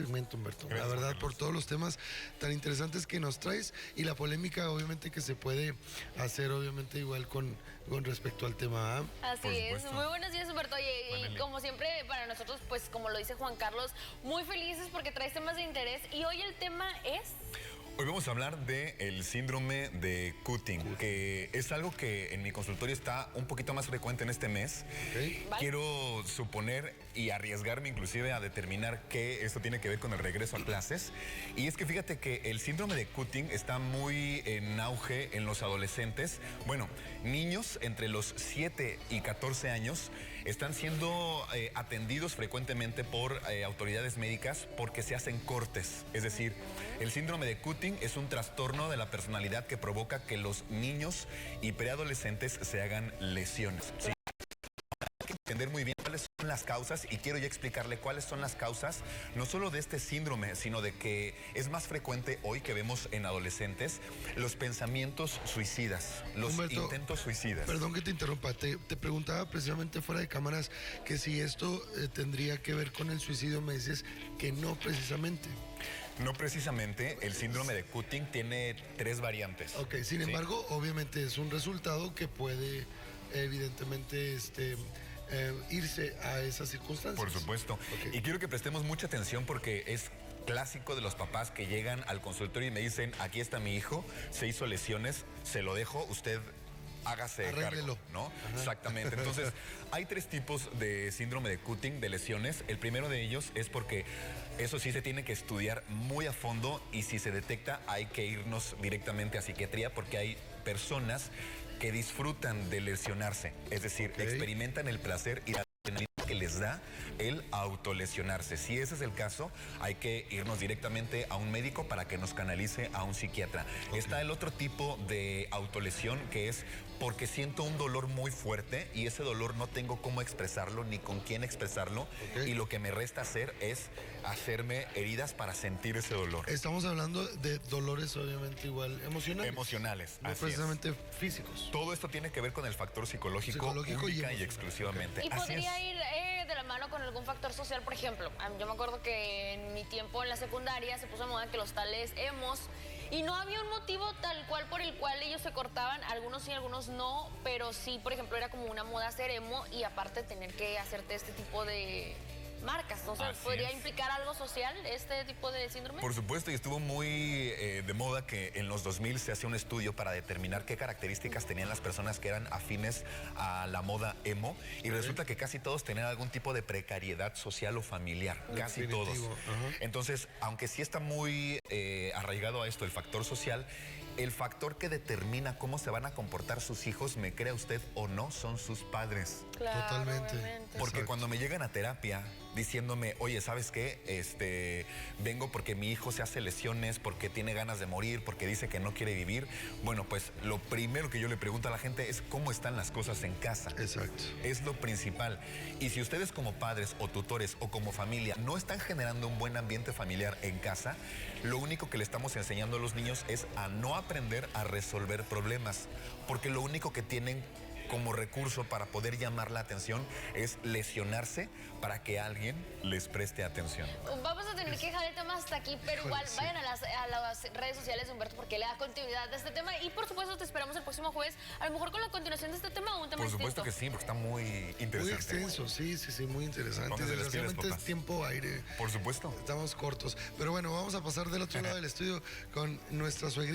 Segmento, Humberto, la Gracias, verdad, Carlos. por todos los temas tan interesantes que nos traes y la polémica, obviamente, que se puede hacer, obviamente, igual con respecto al tema. Así Por es. supuesto. Muy buenos días, Humberto. Oye, y Buenas, como siempre, para nosotros, pues como lo dice Juan Carlos, muy felices porque traes temas de interés. Y hoy el tema es... Hoy vamos a hablar del síndrome de Cutting, que es algo que en mi consultorio está un poquito más frecuente en este mes. Okay. ¿Vale? Quiero suponer y arriesgarme inclusive a determinar que esto tiene que ver con el regreso a clases. Y es que fíjate que el síndrome de Cutting está muy en auge en los adolescentes. Bueno, niños entre los 7 y 14 años están siendo atendidos frecuentemente por autoridades médicas porque se hacen cortes. Es decir, el síndrome de Cutting es un trastorno de la personalidad que provoca que los niños y preadolescentes se hagan lesiones. ¿Sí? Hay que entender muy bien cuáles son las causas y quiero ya explicarle cuáles son las causas no solo de este síndrome, sino de que es más frecuente hoy que vemos en adolescentes los pensamientos suicidas, los Humberto, intentos suicidas. Perdón que te interrumpa, te preguntaba precisamente fuera de cámaras que si esto tendría que ver con el suicidio, me dices que no precisamente. No precisamente, el síndrome de Cutting tiene 3 variantes. Ok, sin ¿sí? embargo, obviamente es un resultado que puede, evidentemente, irse a esas circunstancias. Por supuesto. Ok. Y quiero que prestemos mucha atención porque es clásico de los papás que llegan al consultorio y me dicen, aquí está mi hijo, se hizo lesiones, se lo dejo, usted hágase Arréglelo. cargo, ¿no? Exactamente. Entonces, hay 3 tipos de síndrome de Cutting, de lesiones. El primero de ellos es porque eso sí se tiene que estudiar muy a fondo y si se detecta hay que irnos directamente a psiquiatría porque hay personas que disfrutan de lesionarse, es decir, Ok. experimentan el placer y la adrenalina que les da el autolesionarse. Si ese es el caso, hay que irnos directamente a un médico para que nos canalice a un psiquiatra. Ok. Está el otro tipo de autolesión que es porque siento un dolor muy fuerte y ese dolor no tengo cómo expresarlo ni con quién expresarlo Ok. y lo que me resta hacer es hacerme heridas para sentir ese dolor. Estamos hablando de dolores, obviamente, igual emocionales. Emocionales, No así es. precisamente físicos. Todo esto tiene que ver con el factor psicológico única y emocional. exclusivamente. Y Así podría es. ir de la mano con algún factor social, por ejemplo. Yo me acuerdo que en mi tiempo en la secundaria se puso de moda que los tales emos, y no había un motivo tal cual por el cual ellos se cortaban, algunos sí, algunos no, pero sí, por ejemplo, era como una moda ser emo y aparte tener que hacerte este tipo de marcas. Entonces, Así ¿podría es. implicar algo social este tipo de síndrome? Por supuesto, y estuvo muy de moda que en los 2000 se hacía un estudio para determinar qué características tenían las personas que eran afines a la moda emo y resulta que casi todos tenían algún tipo de precariedad social o familiar, casi todos. Definitivo, ajá. Entonces, aunque sí está muy arraigado a esto el factor social, el factor que determina cómo se van a comportar sus hijos, me crea usted o no, son sus padres. Claro, Totalmente. obviamente. Porque Exacto. cuando me llegan a terapia diciéndome, oye, ¿sabes qué? Vengo porque mi hijo se hace lesiones, porque tiene ganas de morir, porque dice que no quiere vivir. Bueno, pues lo primero que yo le pregunto a la gente es cómo están las cosas en casa. Exacto. Es lo principal. Y si ustedes como padres o tutores o como familia no están generando un buen ambiente familiar en casa, lo único que le estamos enseñando a los niños es a no aprender a resolver problemas, porque lo único que tienen como recurso para poder llamar la atención es lesionarse para que alguien les preste atención. Vamos a tener que dejar el tema hasta aquí, pero igual sí. vayan a las redes sociales de Humberto porque le da continuidad a este tema y por supuesto te esperamos el próximo jueves, a lo mejor con la continuación de este tema o un tema Por supuesto distinto. que sí, porque está muy interesante. Muy extenso, sí, muy interesante. Pónganse las pilas, Desgraciadamente es papás. tiempo aire. Por supuesto. Estamos cortos. Pero bueno, vamos a pasar del otro lado del estudio con nuestra suegra.